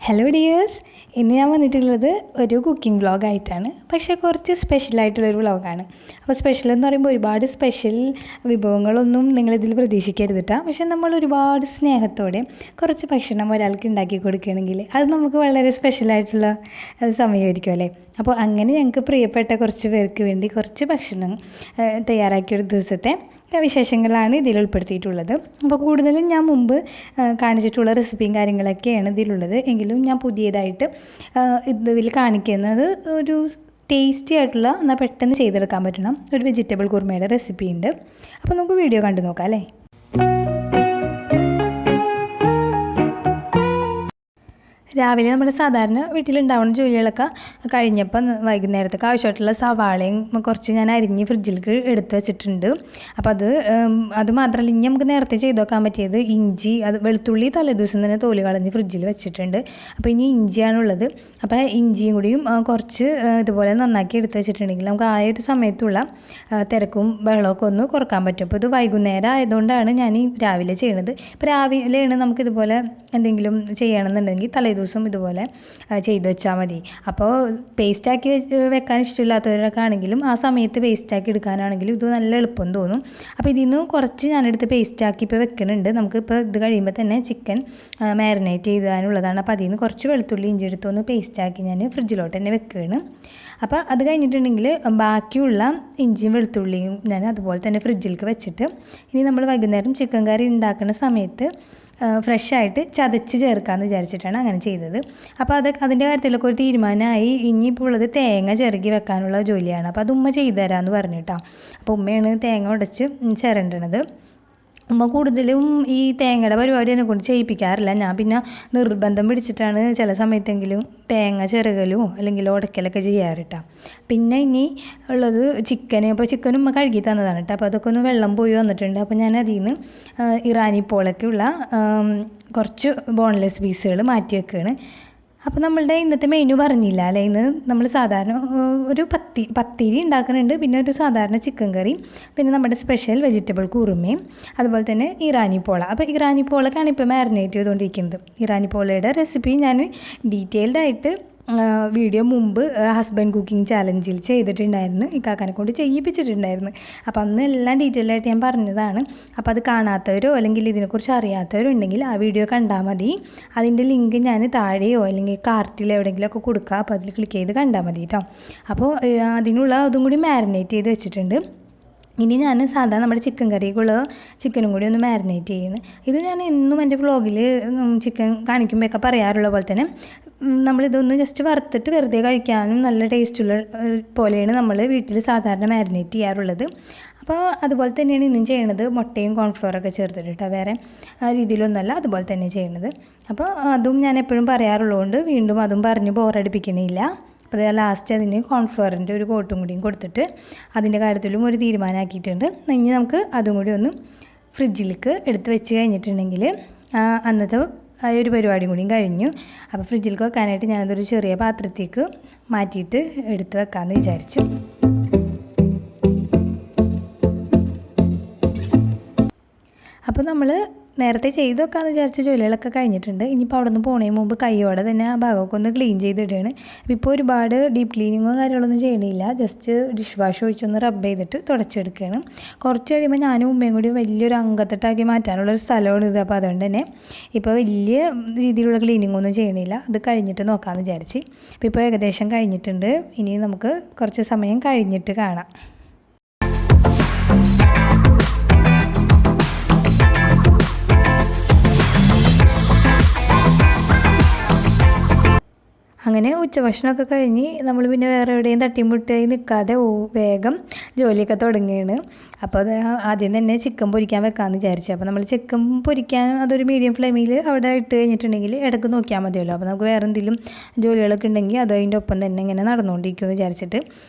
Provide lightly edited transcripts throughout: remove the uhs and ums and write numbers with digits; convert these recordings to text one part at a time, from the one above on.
Hello dears, ഇന്ന് ഞാൻ വന്നിട്ടുള്ളത് ഒരു കുക്കിംഗ് വ്ളോഗായിട്ടാണ്. പക്ഷേ കുറച്ച് സ്പെഷ്യലായിട്ടുള്ളൊരു വ്ളോഗാണ്. അപ്പോൾ സ്പെഷ്യൽ എന്ന് പറയുമ്പോൾ ഒരുപാട് സ്പെഷ്യൽ വിഭവങ്ങളൊന്നും നിങ്ങളിതിൽ പ്രതീക്ഷിക്കരുത് കേട്ടോ. പക്ഷേ നമ്മൾ ഒരുപാട് സ്നേഹത്തോടെ കുറച്ച് ഭക്ഷണം ഒരാൾക്ക് ഉണ്ടാക്കി കൊടുക്കുകയാണെങ്കിൽ അത് നമുക്ക് വളരെ സ്പെഷ്യലായിട്ടുള്ള സമയമായിരിക്കും അല്ലേ. അപ്പോൾ അങ്ങനെ ഞങ്ങൾക്ക് പ്രിയപ്പെട്ട കുറച്ച് പേർക്ക് വേണ്ടി കുറച്ച് ഭക്ഷണം തയ്യാറാക്കിയൊരു ദിവസത്തെ വിശേഷങ്ങളാണ് ഇതിൽ ഉൾപ്പെടുത്തിയിട്ടുള്ളത്. അപ്പോൾ കൂടുതലും ഞാൻ മുമ്പ് കാണിച്ചിട്ടുള്ള റെസിപ്പിയും കാര്യങ്ങളൊക്കെയാണ് ഇതിലുള്ളത്. എങ്കിലും ഞാൻ പുതിയതായിട്ട് ഇതിൽ കാണിക്കുന്നത് ഒരു ടേസ്റ്റി ആയിട്ടുള്ള എന്നാൽ പെട്ടെന്ന് ചെയ്തെടുക്കാൻ പറ്റണം ഒരു വെജിറ്റബിൾ കുറുമയുടെ റെസിപ്പി ഉണ്ട്. അപ്പോൾ നമുക്ക് വീഡിയോ കണ്ടു നോക്കാം അല്ലേ. രാവിലെ നമ്മൾ സാധാരണ വീട്ടിലുണ്ടാവുന്ന ജോലികളൊക്കെ കഴിഞ്ഞപ്പോൾ വൈകുന്നേരത്തേക്ക് ആവശ്യമായിട്ടുള്ള സവാളയും കുറച്ച് ഞാൻ അരിഞ്ഞ് ഫ്രിഡ്ജിലേക്ക് എടുത്ത് വെച്ചിട്ടുണ്ട്. അപ്പോൾ അത് മാത്രമല്ല ഇനി നമുക്ക് നേരത്തെ ചെയ്ത് വെക്കാൻ പറ്റിയത് ഇഞ്ചി, അത് വെളുത്തുള്ളി തലേദിവസം തന്നെ തോല് കളഞ്ഞ് ഫ്രിഡ്ജിൽ വെച്ചിട്ടുണ്ട്. അപ്പോൾ ഇനി ഇഞ്ചിയാണുള്ളത്. അപ്പോൾ ഇഞ്ചിയും കൂടിയും കുറച്ച് ഇതുപോലെ നന്നാക്കി എടുത്ത് വെച്ചിട്ടുണ്ടെങ്കിൽ നമുക്ക് ആ ഒരു സമയത്തുള്ള തിരക്കും ബഹളമൊക്കെ ഒന്ന് കുറക്കാൻ പറ്റും. അപ്പോൾ ഇത് വൈകുന്നേരം ആയതുകൊണ്ടാണ് ഞാൻ ഈ രാവിലെ ചെയ്യണത്. ഇപ്പോൾ രാവിലെയാണ് നമുക്കിതുപോലെ എന്തെങ്കിലും ചെയ്യണമെന്നുണ്ടെങ്കിൽ തലേദിവസം ഇതുപോലെ ചെയ്ത് വെച്ചാൽ മതി. അപ്പോൾ പേസ്റ്റാക്കി വെക്കാൻ ഇഷ്ടമില്ലാത്തവരൊക്കെ ആണെങ്കിലും ആ സമയത്ത് പേസ്റ്റാക്കി എടുക്കാനാണെങ്കിലും ഇത് നല്ല എളുപ്പം തോന്നും. അപ്പോൾ ഇതിൽ നിന്ന് കുറച്ച് ഞാനെടുത്ത് പേസ്റ്റാക്കി ഇപ്പോൾ വെക്കുന്നുണ്ട്. നമുക്കിപ്പോൾ ഇത് കഴിയുമ്പോൾ തന്നെ ചിക്കൻ മാരിനേറ്റ് ചെയ്താനുള്ളതാണ്. അപ്പോൾ അതിൽ നിന്ന് കുറച്ച് വെളുത്തുള്ളി ഇഞ്ചി എടുത്തൊന്ന് പേസ്റ്റാക്കി ഞാൻ ഫ്രിഡ്ജിലോട്ട് തന്നെ വെക്കുകയാണ്. അപ്പോൾ അത് കഴിഞ്ഞിട്ടുണ്ടെങ്കിൽ ബാക്കിയുള്ള ഇഞ്ചിയും വെളുത്തുള്ളിയും ഞാൻ അതുപോലെ തന്നെ ഫ്രിഡ്ജിലേക്ക് വെച്ചിട്ട് ഇനി നമ്മൾ വൈകുന്നേരം ചിക്കൻ കറി ഉണ്ടാക്കുന്ന സമയത്ത് ഫ്രഷായിട്ട് ചതച്ച് ചേർക്കാമെന്ന് വിചാരിച്ചിട്ടാണ് അങ്ങനെ ചെയ്തത്. അപ്പോൾ അതിൻ്റെ കാര്യത്തിലൊക്കെ ഒരു തീരുമാനമായി. ഇനിയിപ്പോൾ ഉള്ളത് തേങ്ങ ചിരകി വെക്കാനുള്ള ജോലിയാണ്. അപ്പോൾ അത് ഉമ്മ ചെയ്തു തരാമെന്ന് പറഞ്ഞു കേട്ടോ. അപ്പോൾ ഉമ്മയാണ് തേങ്ങ ഉടച്ച് ചിരണ്ടണത്. ഉമ്മ കൂടുതലും ഈ തേങ്ങയുടെ പരിപാടി എന്നെ കൊണ്ട് ചെയ്യിപ്പിക്കാറില്ല. ഞാൻ പിന്നെ നിർബന്ധം പിടിച്ചിട്ടാണ് ചില സമയത്തെങ്കിലും തേങ്ങ ചിരകലും അല്ലെങ്കിൽ ഉടക്കലൊക്കെ ചെയ്യാറ് കേട്ടോ. പിന്നെ ഇനി ഉള്ളത് ചിക്കൻ. അപ്പോൾ ചിക്കൻ ഉമ്മ കഴുകി തന്നതാണ് കേട്ടോ. അപ്പോൾ അതൊക്കെ ഒന്ന് വെള്ളം പോയി വന്നിട്ടുണ്ട്. അപ്പോൾ ഞാൻ അതിൽ നിന്ന് ഇറാനി പോളൊക്കെയുള്ള കുറച്ച് ബോൺലെസ് പീസുകൾ മാറ്റി വെക്കുകയാണ്. അപ്പോൾ നമ്മളുടെ ഇന്നത്തെ മെനു പറഞ്ഞില്ല അല്ലേ. ഇന്ന് നമ്മൾ സാധാരണ ഒരു പത്തിരി ഉണ്ടാക്കുന്നുണ്ട്, പിന്നെ ഒരു സാധാരണ ചിക്കൻ കറി, പിന്നെ നമ്മുടെ സ്പെഷ്യൽ വെജിറ്റബിൾ കുറുമയും അതുപോലെ തന്നെ ഇറാനി പോള. അപ്പോൾ ഇറാനി പോളക്കാണ് ഇപ്പോൾ മാരിനേറ്റ് ചെയ്തുകൊണ്ടിരിക്കുന്നത്. ഇറാനി പോളയുടെ റെസിപ്പി ഞാൻ ഡീറ്റെയിൽഡ് ആയിട്ട് വീഡിയോ മുമ്പ് ഹസ്ബൻഡ് കുക്കിംഗ് ചാലഞ്ചിൽ ചെയ്തിട്ടുണ്ടായിരുന്നു. ഈ കാക്കാനെ കൊണ്ട് ചെയ്യിപ്പിച്ചിട്ടുണ്ടായിരുന്നു. അപ്പോൾ അന്ന് എല്ലാം ഡീറ്റെയിൽ ആയിട്ട് ഞാൻ പറഞ്ഞതാണ്. അപ്പോൾ അത് കാണാത്തവരോ അല്ലെങ്കിൽ ഇതിനെക്കുറിച്ച് അറിയാത്തവരോ ഉണ്ടെങ്കിൽ ആ വീഡിയോ കണ്ടാൽ മതി. അതിൻ്റെ ലിങ്ക് ഞാൻ താഴെയോ അല്ലെങ്കിൽ കാർട്ടിൽ എവിടെയെങ്കിലുമൊക്കെ കൊടുക്കുക. അപ്പോൾ അതിൽ ക്ലിക്ക് ചെയ്ത് കണ്ടാൽ മതി കേട്ടോ. അപ്പോൾ അതിനുള്ള അതും കൂടി മാരിനേറ്റ് ചെയ്ത് വെച്ചിട്ടുണ്ട്. ഇനി ഞാൻ സാധാരണ നമ്മുടെ ചിക്കൻ കറിക്കുള്ള ചിക്കനും കൂടി ഒന്ന് മാരിനേറ്റ് ചെയ്യുന്നത്. ഇത് ഞാൻ എന്നും എൻ്റെ വ്ളോഗിൽ ചിക്കൻ കാണിക്കുമ്പോഴൊക്കെ പറയാറുള്ള പോലെ തന്നെ നമ്മളിതൊന്ന് ജസ്റ്റ് വറുത്തിട്ട് വെറുതെ കഴിക്കാനും നല്ല ടേസ്റ്റുള്ള പോലെയാണ് നമ്മൾ വീട്ടിൽ സാധാരണ മാരിനേറ്റ് ചെയ്യാറുള്ളത്. അപ്പോൾ അതുപോലെ തന്നെയാണ് ഇന്നും ചെയ്യണത്. മുട്ടയും കോൺഫ്ലവറൊക്കെ ചേർത്തിട്ട് കേട്ടോ. വേറെ രീതിയിലൊന്നുമല്ല, അതുപോലെ തന്നെ ചെയ്യണത്. അപ്പോൾ അതും ഞാൻ എപ്പോഴും പറയാറുള്ളതുകൊണ്ട് വീണ്ടും അതും പറഞ്ഞ് ബോറടിപ്പിക്കണില്ല. അപ്പോൾ ലാസ്റ്റ് അതിന് കോൺഫ്ലവറിൻ്റെ ഒരു കോട്ടും കൂടിയും കൊടുത്തിട്ട് അതിൻ്റെ കാര്യത്തിലും ഒരു തീരുമാനമാക്കിയിട്ടുണ്ട്. ഇനി നമുക്ക് അതും കൂടി ഒന്ന് ഫ്രിഡ്ജിലേക്ക് എടുത്ത് വെച്ച് കഴിഞ്ഞിട്ടുണ്ടെങ്കിൽ അന്നത്തെ ആ ഒരു പരിപാടിയും കൂടിയും കഴിഞ്ഞു. അപ്പോൾ ഫ്രിഡ്ജിലേക്ക് വെക്കാനായിട്ട് ഞാനതൊരു ചെറിയ പാത്രത്തേക്ക് മാറ്റിയിട്ട് എടുത്ത് വെക്കാമെന്ന് വിചാരിച്ചു. അപ്പോൾ നമ്മൾ നേരത്തെ ചെയ്ത് വെക്കാമെന്ന് വിചാരിച്ച ജോലികളൊക്കെ കഴിഞ്ഞിട്ടുണ്ട്. ഇനിയിപ്പോൾ അവിടെ നിന്ന് പോണതിന് മുമ്പ് കൈയോടെ തന്നെ ആ ഭാഗമൊക്കെ ഒന്ന് ക്ലീൻ ചെയ്തിടുകയാണ്. ഇപ്പോൾ ഒരുപാട് ഡീപ്പ് ക്ലീനിങ്ങോ കാര്യങ്ങളൊന്നും ചെയ്യണില്ല. ജസ്റ്റ് ഡിഷ് വാഷ് ഒഴിച്ചൊന്ന് റബ്ബ് ചെയ്തിട്ട് തുടച്ചെടുക്കുകയാണ്. കുറച്ച് കഴിയുമ്പോൾ ഞാനും ഉമ്മയും കൂടി വലിയൊരു അങ്കത്തട്ടാക്കി മാറ്റാനുള്ളൊരു സ്ഥലമാണ് ഇത്. അപ്പോൾ അതുകൊണ്ട് തന്നെ ഇപ്പോൾ വലിയ രീതിയിലുള്ള ക്ലീനിങ്ങൊന്നും ചെയ്യണില്ല. അത് കഴിഞ്ഞിട്ട് നോക്കാമെന്ന് വിചാരിച്ച്. അപ്പോൾ ഇപ്പോൾ ഏകദേശം കഴിഞ്ഞിട്ടുണ്ട്. ഇനി നമുക്ക് കുറച്ച് സമയം കഴിഞ്ഞിട്ട് കാണാം. അങ്ങനെ ഉച്ചഭക്ഷണമൊക്കെ കഴിഞ്ഞ് നമ്മൾ പിന്നെ വേറെ എവിടെയും തട്ടിമുട്ടായി നിൽക്കാതെ വേഗം ജോലിയൊക്കെ തുടങ്ങുകയാണ്. അപ്പോൾ അത് ആദ്യം തന്നെ ചിക്കൻ പൊരിക്കാൻ വെക്കാമെന്ന് വിചാരിച്ചു. അപ്പോൾ നമ്മൾ ചിക്കൻ പൊരിക്കാൻ അതൊരു മീഡിയം ഫ്ലെയിമിൽ അവിടെ ഇട്ട് കഴിഞ്ഞിട്ടുണ്ടെങ്കിൽ ഇടയ്ക്ക് നോക്കിയാൽ മതിയല്ലോ. അപ്പോൾ നമുക്ക് വേറെ എന്തെങ്കിലും ജോലികളൊക്കെ ഉണ്ടെങ്കിൽ അത് അതിൻ്റെ ഒപ്പം തന്നെ ഇങ്ങനെ നടന്നുകൊണ്ടിരിക്കുമെന്ന് വിചാരിച്ചിട്ട്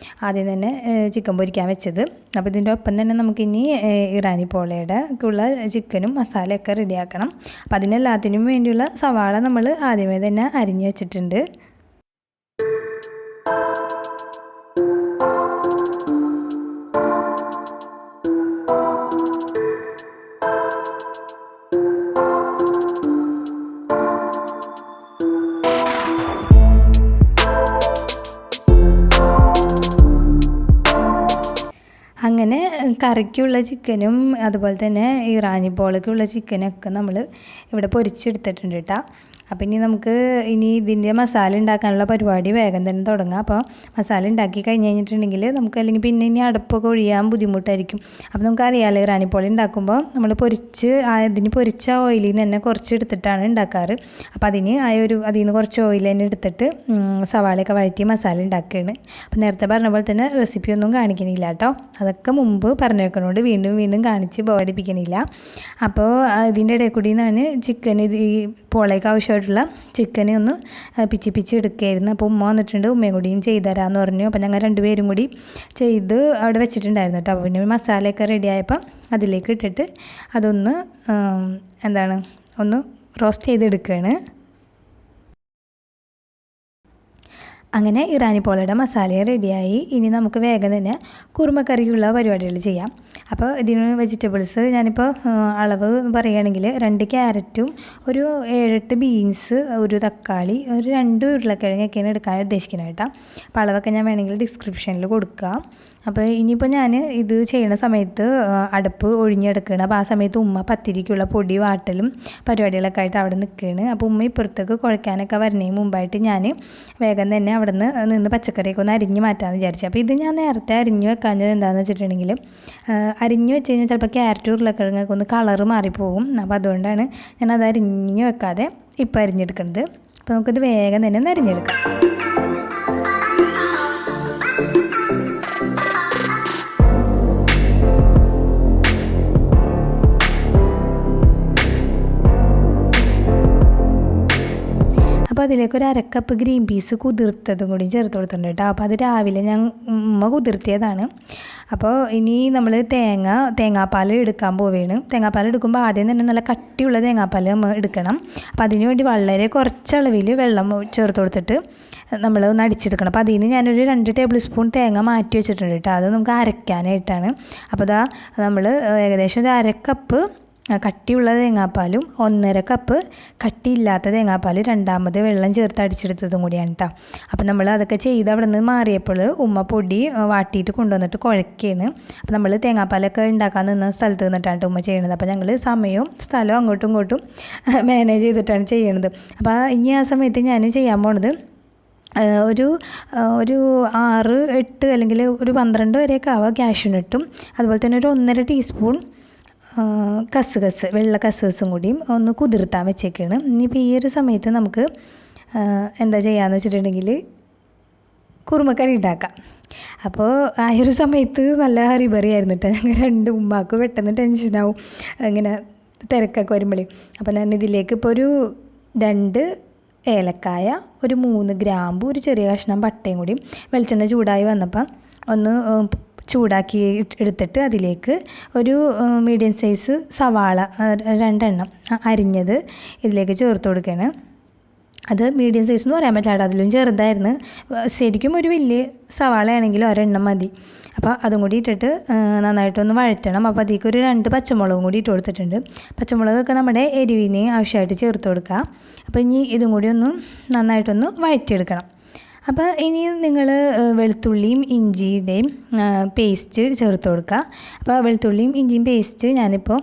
ആദ്യം തന്നെ ചിക്കൻ പൊരിക്കാൻ വെച്ചത്. അപ്പോൾ ഇതിൻ്റെ ഒപ്പം തന്നെ നമുക്കിനി ഇറാനി പോളയുടെ ഉള്ള ചിക്കനും മസാലയൊക്കെ റെഡിയാക്കണം. അപ്പോൾ അതിനെല്ലാത്തിനും വേണ്ടിയുള്ള സവാള നമ്മൾ ആദ്യമേ തന്നെ അരിഞ്ഞ് വെച്ചിട്ടുണ്ട്. കറിക്കുള്ള ചിക്കനും അതുപോലെ തന്നെ ഇറാനി പോളയ്ക്കുള്ള ചിക്കനൊക്കെ നമ്മൾ ഇവിടെ പൊരിച്ചെടുത്തിട്ടുണ്ട് കേട്ടോ. അപ്പം ഇനി ഇതിൻ്റെ മസാല ഉണ്ടാക്കാനുള്ള പരിപാടി വേഗം തന്നെ തുടങ്ങാം. അപ്പോൾ മസാല ഉണ്ടാക്കി കഴിഞ്ഞിട്ടുണ്ടെങ്കിൽ നമുക്ക് അല്ലെങ്കിൽ പിന്നെ ഇനി അടുപ്പൊക്കെ ഒഴിയാൻ ബുദ്ധിമുട്ടായിരിക്കും. അപ്പോൾ നമുക്കറിയാമല്ലോ ഇറാനിപ്പോളി ഉണ്ടാക്കുമ്പോൾ നമ്മൾ ഇതിന് പൊരിച്ച ഓയിലിൽ നിന്ന് തന്നെ കുറച്ച് എടുത്തിട്ടാണ് ഉണ്ടാക്കാറ്. അപ്പോൾ അതിൽ നിന്ന് കുറച്ച് ഓയിൽ തന്നെ എടുത്തിട്ട് സവാളയൊക്കെ വഴറ്റി മസാല ഉണ്ടാക്കുകയാണ്. അപ്പോൾ നേരത്തെ പറഞ്ഞ പോലെ തന്നെ റെസിപ്പി ഒന്നും കാണിക്കണില്ല കേട്ടോ. അതൊക്കെ മുമ്പ് പറഞ്ഞു വെക്കണോണ്ട് വീണ്ടും വീണ്ടും കാണിച്ച് ബോറടിപ്പിക്കണില്ല. അപ്പോൾ ഇതിൻ്റെ ഇടയിൽ കൂടി ഞാൻ ഈ പോളയ്ക്ക് ആവശ്യമായിട്ടുള്ള ചിക്കനെ ഒന്ന് പിച്ചി എടുക്കുകയായിരുന്നു. അപ്പോൾ ഉമ്മ വന്നിട്ടുണ്ട്, ഉമ്മയും കൂടിയും ചെയ്തു തരാമെന്ന് പറഞ്ഞു. അപ്പോൾ ഞങ്ങൾ രണ്ടുപേരും കൂടി ചെയ്ത് അവിടെ വെച്ചിട്ടുണ്ടായിരുന്നു കേട്ടോ. അപ്പോൾ പിന്നെ മസാലയൊക്കെ റെഡി ആയപ്പോൾ അതിലേക്ക് ഇട്ടിട്ട് അതൊന്ന് ഒന്ന് റോസ്റ്റ് ചെയ്തെടുക്കുകയാണ്. അങ്ങനെ ഇറാനി പോളയുടെ മസാല റെഡിയായി. ഇനി നമുക്ക് വേഗം തന്നെ കുറുമക്കറിക്കുള്ള പരിപാടികൾ ചെയ്യാം. അപ്പോൾ ഇതിന് വെജിറ്റബിൾസ് ഞാനിപ്പോൾ അളവ് പറയുകയാണെങ്കിൽ 2 ക്യാരറ്റും ഒരു 7-8 ബീൻസ്, ഒരു തക്കാളി, ഒരു 2 ഉരുളക്കിഴങ്ങൊക്കെയാണ് എടുക്കാൻ ഉദ്ദേശിക്കുന്നത് കേട്ടോ. അപ്പോൾ അളവൊക്കെ ഞാൻ വേണമെങ്കിൽ ഡിസ്ക്രിപ്ഷനിൽ കൊടുക്കാം. അപ്പോൾ ഇനിയിപ്പോൾ ഞാൻ ഇത് ചെയ്യുന്ന സമയത്ത് അടുപ്പ് ഒഴിഞ്ഞെടുക്കുകയാണ്. അപ്പോൾ ആ സമയത്ത് ഉമ്മ പത്തിരിക്കുള്ള പൊടി വാട്ടലും പരിപാടികളൊക്കെ ആയിട്ട് അവിടെ നിൽക്കുകയാണ്. അപ്പോൾ ഉമ്മ ഇപ്പുറത്തേക്ക് കുഴക്കാനൊക്കെ വരുന്നതിന് മുമ്പായിട്ട് ഞാൻ വേഗം തന്നെ അവിടെ നിന്ന് പച്ചക്കറിയൊക്കെ ഒന്ന് അരിഞ്ഞ് മാറ്റാമെന്ന് വിചാരിച്ചു. അപ്പോൾ ഇത് ഞാൻ നേരത്തെ അരിഞ്ഞ് വെക്കാഞ്ഞത് എന്താണെന്ന് വെച്ചിട്ടുണ്ടെങ്കിൽ അരിഞ്ഞ് വെച്ച് കഴിഞ്ഞാൽ ചിലപ്പോൾ ക്യാരറ്റ് ഉരുളക്കിഴങ്ങൊക്കെ ഒന്ന് കളറ് മാറിപ്പോകും. അപ്പോൾ അതുകൊണ്ടാണ് ഞാനത് അരിഞ്ഞ് വെക്കാതെ ഇപ്പോൾ അരിഞ്ഞെടുക്കുന്നത്. അപ്പോൾ നമുക്കിത് വേഗം തന്നെ ഒന്ന് അരിഞ്ഞെടുക്കാം. അപ്പോൾ അതിലേക്ക് ഒരു 1/2 കപ്പ് ഗ്രീൻ പീസ് കുതിർത്തതും കൂടി ചേർത്ത് കൊടുത്തിട്ടുണ്ട് കേട്ടോ. അപ്പോൾ അത് രാവിലെ ഉമ്മ കുതിർത്തിയതാണ്. അപ്പോൾ ഇനി നമ്മൾ തേങ്ങാപ്പാൽ എടുക്കാൻ പോവുകയാണ്. തേങ്ങാപ്പാൽ എടുക്കുമ്പോൾ ആദ്യം തന്നെ നല്ല കട്ടിയുള്ള തേങ്ങാപ്പാൽ നമ്മൾ എടുക്കണം. അപ്പോൾ അതിന് വേണ്ടി വളരെ കുറച്ചളവിൽ വെള്ളം ചേർത്ത് കൊടുത്തിട്ട് നമ്മൾ ഒന്ന് അടിച്ചെടുക്കണം. അപ്പോൾ അതിൽ നിന്ന് ഞാനൊരു 2 ടേബിൾ സ്പൂൺ തേങ്ങ മാറ്റി വെച്ചിട്ടുണ്ട് കേട്ടോ. അത് നമുക്ക് അരയ്ക്കാനായിട്ടാണ്. അപ്പോൾ നമ്മൾ ഏകദേശം ഒരു 1/2 കപ്പ് കട്ടിയുള്ള തേങ്ങാപ്പാലും 1/2 കപ്പ് കട്ടിയില്ലാത്ത തേങ്ങാപ്പാൽ രണ്ടാമത് വെള്ളം ചേർത്ത് അടിച്ചെടുത്തതും കൂടിയാണ് കേട്ടോ. അപ്പോൾ നമ്മൾ അതൊക്കെ ചെയ്ത് അവിടെ നിന്ന് മാറിയപ്പോൾ ഉമ്മ പൊടി വാട്ടിയിട്ട് കൊണ്ടുവന്നിട്ട് കുഴക്കുകയാണ്. അപ്പോൾ നമ്മൾ തേങ്ങാപ്പാലൊക്കെ ഉണ്ടാക്കാൻ നിന്ന സ്ഥലത്ത് നിന്നിട്ടാണ് ഉമ്മ ചെയ്യണത്. അപ്പോൾ ഞങ്ങൾ സമയവും സ്ഥലവും അങ്ങോട്ടും ഇങ്ങോട്ടും മാനേജ് ചെയ്തിട്ടാണ് ചെയ്യണത്. അപ്പോൾ ഇനി ആ സമയത്ത് ഞാൻ ചെയ്യാൻ പോണത് ഒരു 6, 8 അല്ലെങ്കിൽ ഒരു 12 വരെയൊക്കെ ആവാം കാഷ്യൂനട്ടും അതുപോലെ തന്നെ ഒരു 1.5 ടീസ്പൂൺ വെള്ള കസ്കസും കൂടിയും ഒന്ന് കുതിർത്താൻ വെച്ചേക്കാണ്. ഇനിയിപ്പോൾ ഈ ഒരു സമയത്ത് നമുക്ക് എന്താ ചെയ്യാന്ന് വെച്ചിട്ടുണ്ടെങ്കിൽ കുറുമക്കറി ഉണ്ടാക്കാം. അപ്പോൾ ആ ഒരു സമയത്ത് നല്ല ഹറിബറി ആയിരുന്നു കേട്ടോ. ഞങ്ങൾ ഉമ്മാക്ക് പെട്ടെന്ന് ടെൻഷനാവും ഇങ്ങനെ തിരക്കൊക്കെ വരുമ്പോഴേ. അപ്പോൾ ഞാൻ ഇതിലേക്ക് ഇപ്പോൾ ഒരു 2 ഏലക്കായ, ഒരു 3 ഗ്രാമ്പു, ഒരു ചെറിയ കഷ്ണം പട്ടയും കൂടി വെളിച്ചെണ്ണ ചൂടായി വന്നപ്പോൾ ഒന്ന് ചൂടാക്കി എടുത്തിട്ട് അതിലേക്ക് ഒരു മീഡിയം സൈസ് സവാള 2 എണ്ണം അരിഞ്ഞത് ഇതിലേക്ക് ചേർത്ത് കൊടുക്കുകയാണ്. അത് മീഡിയം സൈസ് എന്ന് പറയാൻ പറ്റില്ല, അതിലും ചെറുതായിരുന്നു. ശരിക്കും ഒരു വലിയ സവാള ആണെങ്കിൽ ഒരെണ്ണം മതി. അപ്പോൾ അതും കൂടി ഇട്ടിട്ട് നന്നായിട്ടൊന്ന് വഴറ്റണം. അപ്പോൾ അതിലേക്ക് ഒരു 2 പച്ചമുളകും കൂടി ഇട്ട് കൊടുത്തിട്ടുണ്ട്. പച്ചമുളകൊക്കെ നമ്മുടെ എരിവിന് ആവശ്യമായിട്ട് ചേർത്ത് കൊടുക്കുക. അപ്പോൾ ഇനി ഇതും കൂടി ഒന്ന് നന്നായിട്ടൊന്ന് വഴറ്റിയെടുക്കണം. അപ്പോൾ ഇനി നിങ്ങൾ വെളുത്തുള്ളിയും ഇഞ്ചിയുടെയും പേസ്റ്റ് ചേർത്ത് കൊടുക്കുക. അപ്പോൾ വെളുത്തുള്ളിയും ഇഞ്ചിയും പേസ്റ്റ് ഞാനിപ്പോൾ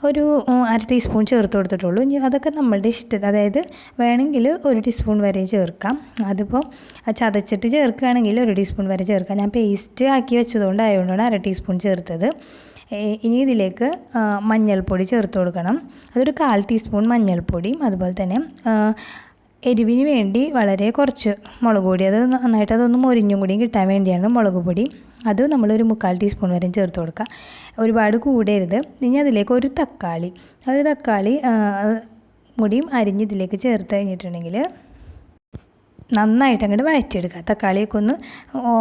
ഒരു 1/2 ടീസ്പൂൺ ചേർത്ത് കൊടുത്തിട്ടുള്ളൂ. ഇനി അതൊക്കെ നമ്മളുടെ ഇഷ്ടം, അതായത് വേണമെങ്കിൽ 1 ടീസ്പൂൺ വരെ ചേർക്കാം. അതിപ്പോൾ ചതച്ചിട്ട് ചേർക്കുകയാണെങ്കിൽ 1 ടീസ്പൂൺ വരെ ചേർക്കാം. ഞാൻ പേസ്റ്റ് ആക്കി വെച്ചതുകൊണ്ടായതുകൊണ്ടാണ് 1/2 ടീസ്പൂൺ ചേർത്തത്. ഇനി ഇതിലേക്ക് മഞ്ഞൾപ്പൊടി ചേർത്ത് കൊടുക്കണം. അതൊരു 1/4 ടീസ്പൂൺ മഞ്ഞൾപ്പൊടിയും അതുപോലെ തന്നെ എരിവിന് വേണ്ടി വളരെ കുറച്ച് മുളക് പൊടി, അത് നന്നായിട്ട് അതൊന്ന് മൊരിഞ്ഞും കൂടിയും കിട്ടാൻ വേണ്ടിയാണ് മുളക് പൊടി. അത് നമ്മളൊരു 1/4 ടീസ്പൂൺ വരെ ചേർത്ത് കൊടുക്കുക. ഒരുപാട് കൂടരുത്. ഇനി അതിലേക്ക് ഒരു തക്കാളി കൂടിയും അരിഞ്ഞ് ഇതിലേക്ക് ചേർത്ത് കഴിഞ്ഞിട്ടുണ്ടെങ്കിൽ നന്നായിട്ട് അങ്ങോട്ട് വഴറ്റിയെടുക്കുക. തക്കാളിയൊക്കെ ഒന്ന്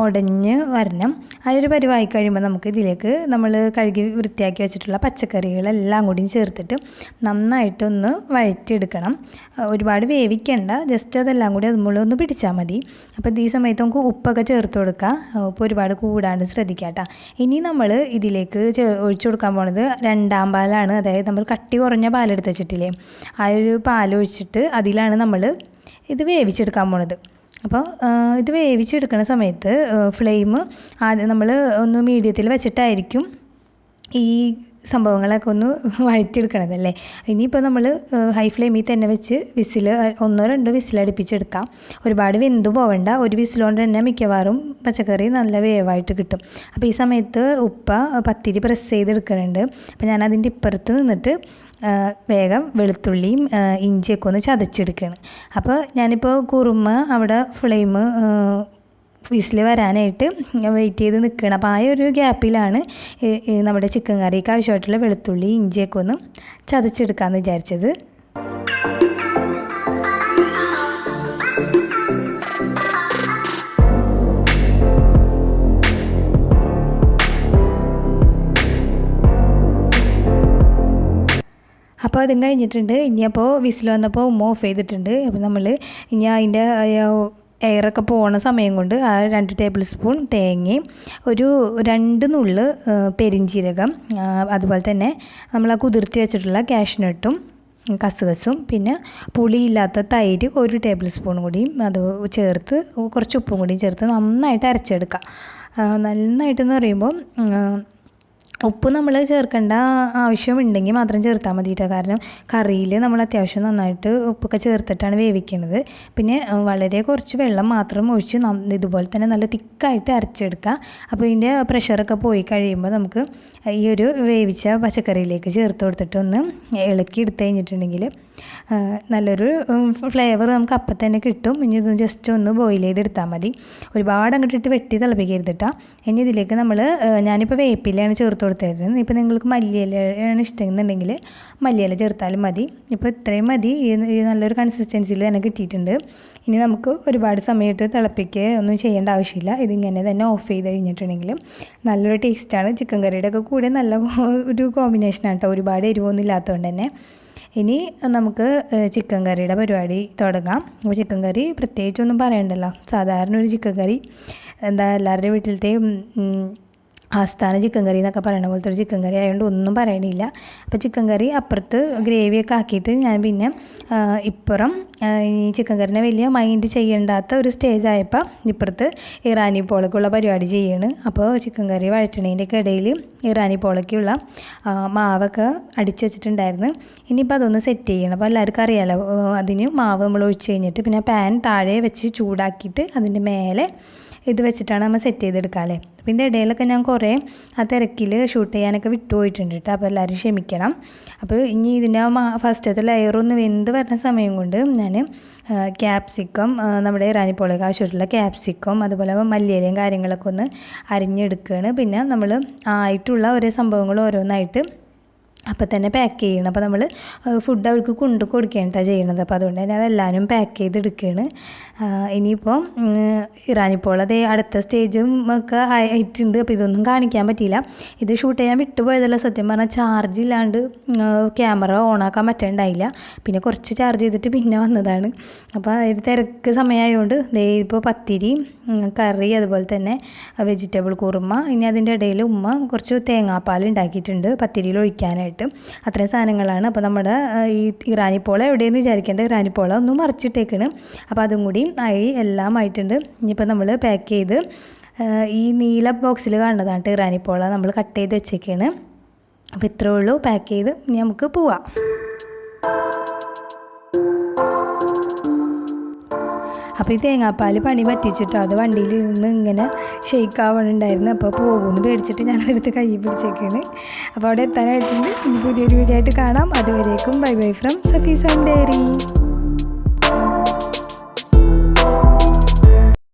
ഉടഞ്ഞ് വരണം. ആ ഒരു പരിവായി കഴിയുമ്പോൾ നമുക്ക് ഇതിലേക്ക് നമ്മൾ കഴുകി വൃത്തിയാക്കി വെച്ചിട്ടുള്ള പച്ചക്കറികളെല്ലാം കൂടിയും ചേർത്തിട്ട് നന്നായിട്ടൊന്ന് വഴറ്റിയെടുക്കണം. ഒരുപാട് വേവിക്കണ്ട, ജസ്റ്റ് അതെല്ലാം കൂടി അതുമ്പോൾ ഒന്ന് പിടിച്ചാൽ മതി. അപ്പോൾ ഈ സമയത്ത് നമുക്ക് ഉപ്പൊക്കെ ചേർത്ത് കൊടുക്കുക. ഉപ്പ് ഒരുപാട് കൂടാണ്ട് ശ്രദ്ധിക്കുക കേട്ടോ. ഇനി നമ്മൾ ഇതിലേക്ക് ഒഴിച്ചു കൊടുക്കാൻ പോണത് 2ാം പാലാണ്. അതായത് നമ്മൾ കട്ടി കുറഞ്ഞ പാലെടുത്ത് വെച്ചിട്ടില്ലേ, ആ ഒരു പാലൊഴിച്ചിട്ട് അതിലാണ് നമ്മൾ ഇത് വേവിച്ചെടുക്കാൻ പോണത്. അപ്പോൾ ഇത് വേവിച്ചെടുക്കുന്ന സമയത്ത് ഫ്ലെയിം ആദ്യം നമ്മൾ ഒന്ന് മീഡിയത്തിൽ വെച്ചിട്ടായിരിക്കും ഈ സംഭവങ്ങളൊക്കെ ഒന്ന് വഴറ്റിയെടുക്കണതല്ലേ. ഇനിയിപ്പോൾ നമ്മൾ ഹൈ ഫ്ലെയിമിൽ തന്നെ വെച്ച് വിസിൽ 1-2 വിസിൽ അടുപ്പിച്ചെടുക്കാം. ഒരുപാട് വെന്ത് പോവണ്ട. ഒരു വിസിലുകൊണ്ട് തന്നെ മിക്കവാറും പച്ചക്കറി നല്ല വേവായിട്ട് കിട്ടും. അപ്പോൾ ഈ സമയത്ത് ഉപ്പ പത്തിരി പ്രസ് ചെയ്തെടുക്കുന്നുണ്ട്. അപ്പോൾ ഞാൻ അതിൻ്റെ ഇപ്പുറത്ത് നിന്നിട്ട് വേഗം വെളുത്തുള്ളിയും ഇഞ്ചിയൊക്കെ ഒന്ന് ചതച്ചെടുക്കുകയാണ്. അപ്പോൾ ഞാനിപ്പോൾ കുറുമ അവിടെ ഫ്ലെയിം വിസിൽ വരാനായിട്ട് വെയിറ്റ് ചെയ്ത് നിൽക്കുകയാണ്. അപ്പോൾ ആ ഒരു ഗ്യാപ്പിലാണ് നമ്മുടെ ചിക്കൻ കറിക്ക് ആവശ്യമായിട്ടുള്ള വെളുത്തുള്ളി ഇഞ്ചിയൊക്കെ ഒന്ന് ചതച്ചെടുക്കാമെന്ന് വിചാരിച്ചത്. അപ്പോൾ അതും കഴിഞ്ഞിട്ടുണ്ട്. ഇനിയപ്പോൾ വിസിൽ വന്നപ്പോൾ ഉമ്മ ഓഫ് ചെയ്തിട്ടുണ്ട്. അപ്പോൾ നമ്മൾ ഇനി അതിൻ്റെ എയറൊക്കെ പോണ സമയം കൊണ്ട് ആ 2 ടേബിൾ സ്പൂൺ തേങ്ങയും ഒരു 2 നുള്ള് പെരിഞ്ചീരകം, അതുപോലെ തന്നെ നമ്മൾ ആ കുതിർത്തി വെച്ചിട്ടുള്ള കാഷ്നട്ടും കസുകസും പിന്നെ പുളിയില്ലാത്ത തൈര് 1 ടേബിൾ സ്പൂൺ കൂടിയും അത് ചേർത്ത് കുറച്ച് ഉപ്പും കൂടിയും ചേർത്ത് നന്നായിട്ട് അരച്ചെടുക്കുക. നന്നായിട്ടെന്ന് പറയുമ്പോൾ ഉപ്പ് നമ്മൾ ചേർക്കേണ്ട ആവശ്യമുണ്ടെങ്കിൽ മാത്രം ചേർത്താൽ മതി കേട്ടോ. കാരണം കറിയിൽ നമ്മൾ അത്യാവശ്യം നന്നായിട്ട് ഉപ്പൊക്കെ ചേർത്തിട്ടാണ് വേവിക്കുന്നത്. പിന്നെ വളരെ കുറച്ച് വെള്ളം മാത്രം ഒഴിച്ച് ഇതുപോലെ തന്നെ നല്ല തിക്കായിട്ട് അരച്ചെടുക്കുക. അപ്പോൾ ഇതിൻ്റെ പ്രഷറൊക്കെ പോയി കഴിയുമ്പോൾ നമുക്ക് ഈ ഒരു വേവിച്ച പച്ചക്കറിയിലേക്ക് ചേർത്ത് കൊടുത്തിട്ട് ഒന്ന് ഇളക്കി എടുത്ത് കഴിഞ്ഞിട്ടുണ്ടെങ്കിൽ നല്ലൊരു ഫ്ലേവർ നമുക്ക് അപ്പം തന്നെ കിട്ടും. ഇനി ഇത് ജസ്റ്റ് ഒന്ന് ബോയിൽ ചെയ്തെടുത്താൽ മതി. ഒരുപാട് അങ്ങോട്ടിട്ട് വെട്ടി തിളപ്പിക്കരുത് കേട്ടോ. ഇനി ഇതിലേക്ക് ഞാനിപ്പോൾ വേപ്പിലയാണ് ചേർത്ത് കൊടുത്തിരുന്നത്. ഇപ്പോൾ നിങ്ങൾക്ക് മല്ലിയിലയാണ് ഇഷ്ടമെന്നുണ്ടെങ്കിൽ മല്ലിയില ചേർത്താലും മതി. ഇപ്പോൾ ഇത്രയും മതി. ഈ നല്ലൊരു കൺസിസ്റ്റൻസിയിൽ തന്നെ കിട്ടിയിട്ടുണ്ട്. ഇനി നമുക്ക് ഒരുപാട് സമയത്ത് തിളപ്പിക്കുക ഒന്നും ചെയ്യേണ്ട ആവശ്യമില്ല. ഇതിങ്ങനെ തന്നെ ഓഫ് ചെയ്ത് കഴിഞ്ഞിട്ടുണ്ടെങ്കിൽ നല്ലൊരു ടേസ്റ്റാണ്. ചിക്കൻ കറിയുടെ ഒക്കെ കൂടെ നല്ല ഒരു കോമ്പിനേഷനാണ് കേട്ടോ. ഒരുപാട് എരിവൊന്നും ഇല്ലാത്തതുകൊണ്ട് തന്നെ. ഇനി നമുക്ക് ചിക്കൻ കറിയുടെ പരിപാടി തുടങ്ങാം. അപ്പോൾ ചിക്കൻ കറി പ്രത്യേകിച്ചൊന്നും പറയണ്ടല്ലോ. സാധാരണ ഒരു ചിക്കൻ കറി എല്ലാവരുടെയും വീട്ടിലത്തെയും ആസ്ഥാന ചിക്കൻ കറി എന്നൊക്കെ പറയണ പോലത്തെ ഒരു ചിക്കൻ കറി ആയതുകൊണ്ട് ഒന്നും പറയണില്ല. അപ്പോൾ ചിക്കൻ കറി അപ്പുറത്ത് ഗ്രേവിയൊക്കെ ആക്കിയിട്ട് ഞാൻ പിന്നെ ഇപ്പുറം ഈ ചിക്കൻ കറിനെ വലിയ മൈൻഡ് ചെയ്യേണ്ടാത്ത ഒരു സ്റ്റേജ് ആയപ്പോൾ ഇപ്പുറത്ത് ഇറാനി പോളക്കുള്ള പരിപാടി ചെയ്യാണ്. അപ്പോൾ ചിക്കൻ കറി വഴറ്റണേൻ്റെ ഒക്കെ ഇടയിൽ ഇറാനി പോളക്കുള്ള മാവൊക്കെ അടിച്ചു വെച്ചിട്ടുണ്ടായിരുന്നു. ഇനിയിപ്പോൾ അതൊന്ന് സെറ്റ് ചെയ്യണം. അപ്പോൾ എല്ലാവർക്കും അറിയാമല്ലോ, അതിന് മാവ് നമ്മൾ ഒഴിച്ച് കഴിഞ്ഞിട്ട് പിന്നെ പാൻ താഴെ വെച്ച് ചൂടാക്കിയിട്ട് അതിൻ്റെ മേലെ ഇത് വെച്ചിട്ടാണ് നമ്മൾ സെറ്റ് ചെയ്തെടുക്കാമല്ലേ. പിന്നെ ഇടയിലൊക്കെ ഞാൻ കുറേ ആ തിരക്കിൽ ഷൂട്ട് ചെയ്യാനൊക്കെ വിട്ടുപോയിട്ടുണ്ട് കേട്ടോ. അപ്പോൾ എല്ലാവരും ക്ഷമിക്കണം. അപ്പോൾ ഇനി ഇതിൻ്റെ ഫസ്റ്റത്തെ ലെയറൊന്ന് വെന്ത് വരുന്ന സമയം കൊണ്ട് ഞാൻ ക്യാപ്സിക്കം, നമ്മുടെ ഇറാനിപ്പോളേക്ക് ആവശ്യമായിട്ടുള്ള ക്യാപ്സിക്കം അതുപോലെ മല്ലിയിലയും കാര്യങ്ങളൊക്കെ ഒന്ന് അരിഞ്ഞെടുക്കുകയാണ്. പിന്നെ നമ്മൾ ആയിട്ടുള്ള ഓരോ സംഭവങ്ങൾ ഓരോന്നായിട്ട് അപ്പം തന്നെ പാക്ക് ചെയ്യണം. അപ്പോൾ നമ്മൾ ഫുഡ് അവർക്ക് കൊണ്ടു കൊടുക്കുകയാണ് ചെയ്യണത്. അപ്പോൾ അതുകൊണ്ട് തന്നെ അതെല്ലാവരും പാക്ക് ചെയ്തെടുക്കുകയാണ്. ഇനിയിപ്പോൾ ഇറാനിപ്പോൾ അതേ അടുത്ത സ്റ്റേജും ഒക്കെ ആയിട്ടുണ്ട്. അപ്പോൾ ഇതൊന്നും കാണിക്കാൻ പറ്റിയില്ല. ഇത് ഷൂട്ട് ചെയ്യാൻ വിട്ടുപോയതല്ല. സത്യം പറഞ്ഞാൽ ചാർജ് ഇല്ലാണ്ട് ക്യാമറ ഓണാക്കാൻ പറ്റണ്ടായില്ല. പിന്നെ കുറച്ച് ചാർജ് ചെയ്തിട്ട് പിന്നെ വന്നതാണ്. അപ്പോൾ ഒരു തിരക്ക് സമയമായതുകൊണ്ട് ഇപ്പോൾ പത്തിരി കറി അതുപോലെ തന്നെ വെജിറ്റബിൾ കുറുമ, ഇനി അതിൻ്റെ ഇടയിൽ ഉമ്മ കുറച്ച് തേങ്ങാപ്പാൽ ഉണ്ടാക്കിയിട്ടുണ്ട് പത്തിരിയിൽ ഒഴിക്കാനായിട്ട്. അത്രയും സാധനങ്ങളാണ്. അപ്പോൾ നമ്മുടെ ഈ ഇറാനിപ്പോള എവിടെയെന്ന് വിചാരിക്കേണ്ട, ഇറാനിപ്പോള ഒന്നും മറിച്ചിട്ടേക്കാണ്. അപ്പോൾ അതും കൂടി ആയി എല്ലാം ആയിട്ടുണ്ട്. ഇനിയിപ്പോൾ നമ്മൾ പാക്ക് ചെയ്ത് ഈ നീല ബോക്സിൽ കാണുന്നതാണ് ഇറാനിപ്പോള നമ്മൾ കട്ട് ചെയ്ത് വെച്ചേക്കാണ്. അപ്പോൾ ഇത്രയേ ഉള്ളൂ. പാക്ക് ചെയ്ത് ഇനി നമുക്ക് പോവാം. അപ്പോൾ ഈ തേങ്ങാപ്പാൽ പണി പറ്റിച്ചിട്ടോ അത് വണ്ടിയിലിരുന്ന് ഇങ്ങനെ ഷെയ്ക്ക് ആവണുണ്ടായിരുന്നു. അപ്പോൾ പോകുമെന്ന് പേടിച്ചിട്ട് ഞാനതെടുത്ത് കൈ പിടിച്ചേക്കാണ്. അപ്പോൾ അവിടെ എത്താനായിട്ടുണ്ട്. ഇനി പുതിയൊരു വീഡിയോ ആയിട്ട് കാണാം. അതുവരേക്കും ബൈ ബൈ ഫ്രം സഫി സോമഡിയറി.